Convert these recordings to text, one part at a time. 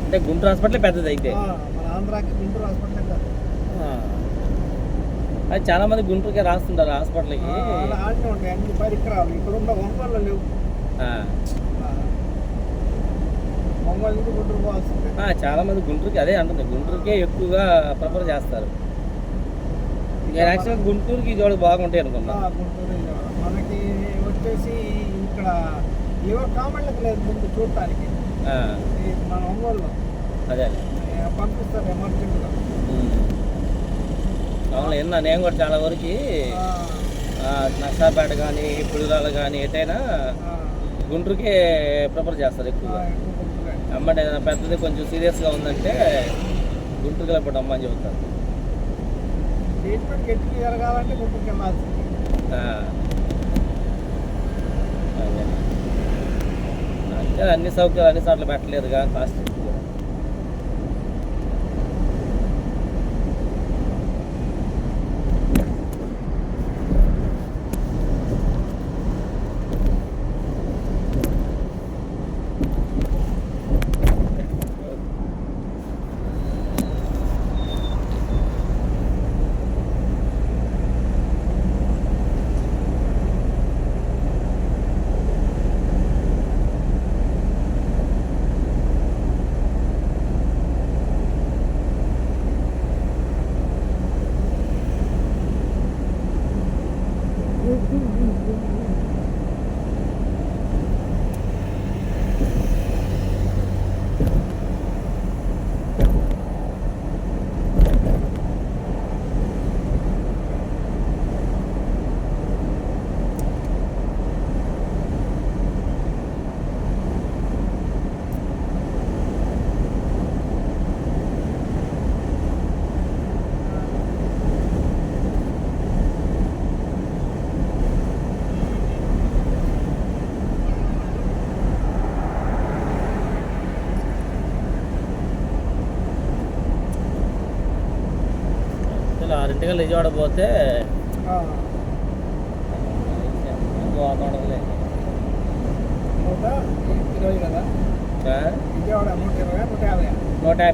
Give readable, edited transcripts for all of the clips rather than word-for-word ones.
అంటే గుంటూరు హాస్పిటల్ పెద్దది అయితే మన ఆంధ్రాకి గుంటూరు హాస్పిటల్ కాదు. అది చాలా మంది గుంటూరుకే రాస్తుంటారు హాస్పిటల్కి. ఆడనే ఉంటాయి అన్ని పరికరాలు. ఇక్కడ ఉన్న ఒంగోలు లేవు. ఒంగోలు నుంచి గుంటూరు పోవాల్సిందే. చాలా మంది గుంటూరుకి అదే అంటుంది, గుంటూరుకే ఎక్కువగా ప్రిఫర్ చేస్తారు. నేను యాక్చువల్గా గుంటూరుకి విజయవాడ బాగుంటాయి అనుకున్నా. గుంటూరు మనకి వచ్చేసి ఇక్కడ లివర్ కామెంట్లకు లేదు ముందు చూడటానికి. మన ఒంగోలులో అదే పంపిస్తారు ఎమర్జెన్సీగా. అవును, విన్నా నేను కూడా చాలా వరకు. నర్సాపేట కానీ పులిరాలు కానీ ఎటైనా గుంటూరుకే ప్రిఫర్ చేస్తారు ఎక్కువగా. అమ్మంటే ఏదైనా పెద్దది కొంచెం సీరియస్గా ఉందంటే గుంటూరుకి వెళ్ళిపోవడం అమ్మ అని చెబుతారు. ట్రీట్మెంట్ గట్టిగా జరగాలంటే గుంటూరుకి వెళ్ళాల్సింది. అంటే అన్ని సౌకర్యాలు అన్ని సార్లు పెట్టలేదుగా, కాస్ట్. ఇంటికి విజయవాడ పోతే విజయవాడ 150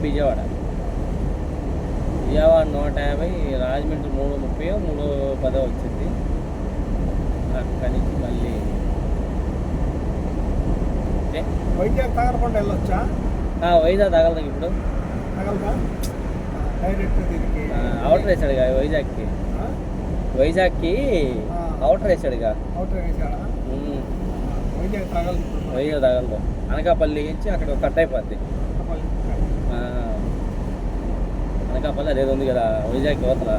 విజయవాడ 150, రాజమండ్రి 330 310 వచ్చింది. అక్కడి నుంచి మళ్ళీ వైజాగ్ తగలకుండా వెళ్ళొచ్చా? వైజాగ్ తగలదు ఇప్పుడు, తగలదా? డైరెక్ట్ అవుటర్ వేసాడుగా వైజాగ్కి అవుటర్ వేసాడుగా. వైజాగ్ తగలదు, అనకాపల్లి నుంచి అక్కడ కట్ అయిపోద్ది. అనకాపల్లి అదేదో ఉంది కదా వైజాగ్ యువతల,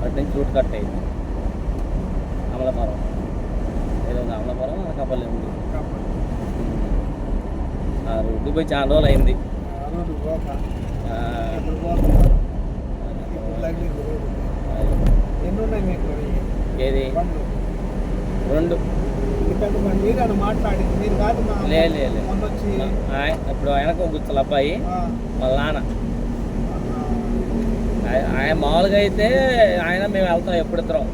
అటు నుంచి రూట్ కట్ అయింది. అమలాపురం ఏదో ఉంది, అమలాపురం అనకాపల్లి ఉంది. ఆ రోడ్డు పోయి చాలా రోజులు అయింది. ఏది 2 లేదు. ఇప్పుడు ఆయనకు గుర్తులు అబ్బాయి వాళ్ళ నాన్న. ఆయన మామూలుగా అయితే ఆయన మేము వెళ్తాం ఎప్పుడిద్దరం.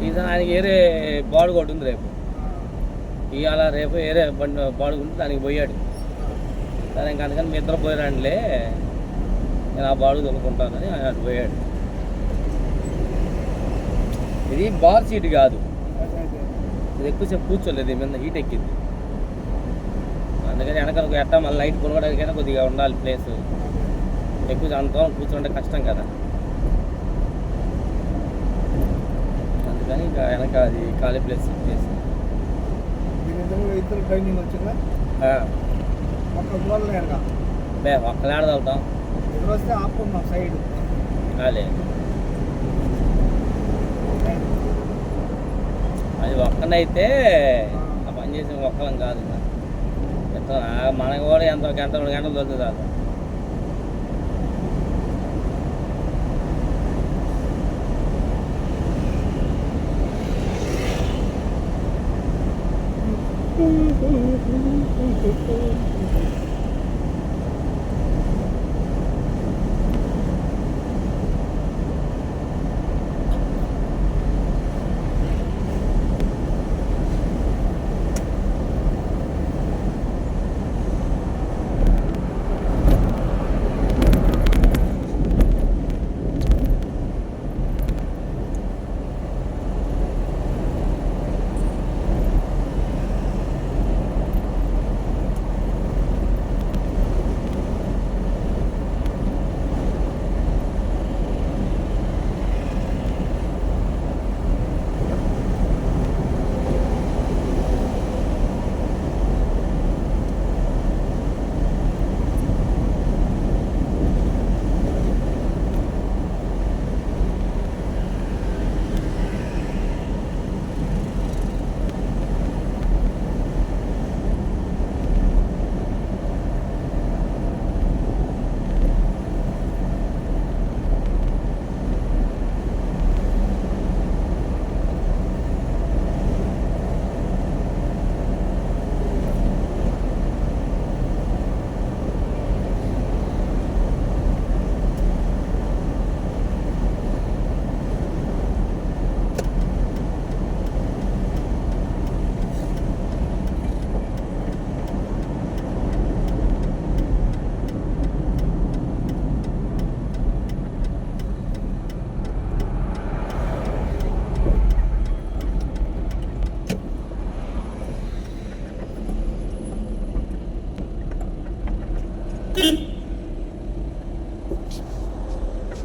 ఇది ఆయనకి వేరే బాడు కొట్టు ఉంది రేపు, ఇవాళ రేపు వేరే బాడు ఉంటే దానికి పోయాడు. సరే ఇంక అందుకని మీ ఇద్దరు పోయారండిలే, నేను ఆ బాడు తొలుకుంటానని ఆయన అటు పోయాడు. ఇది బార్ సీట్ కాదు, ఇది ఎక్కువసేపు కూర్చోలేదు, మీద హీట్ ఎక్కింది. అందుకని వెనక ఎట్టా మళ్ళీ లైట్ కొనుక్కోవడానికైనా కొద్దిగా ఉండాలి ప్లేస్. ఎక్కువ అంతా కూర్చుంటే కష్టం కదా, అందుకని ఇంకా వెనక అది ఖాళీ ప్లేస్ చేసి ట్రైనింగ్ వచ్చిందా? ఒక్కలే ఆడదాం వస్తే ఆపుకున్నాం సైడ్. అది ఒక్కనైతే ఆ పని చేసిన ఒక్కలం కాదు. మనకు కూడా ఎంత 1 గంట 2 గంటలు దొరుకుతుంది కాదు.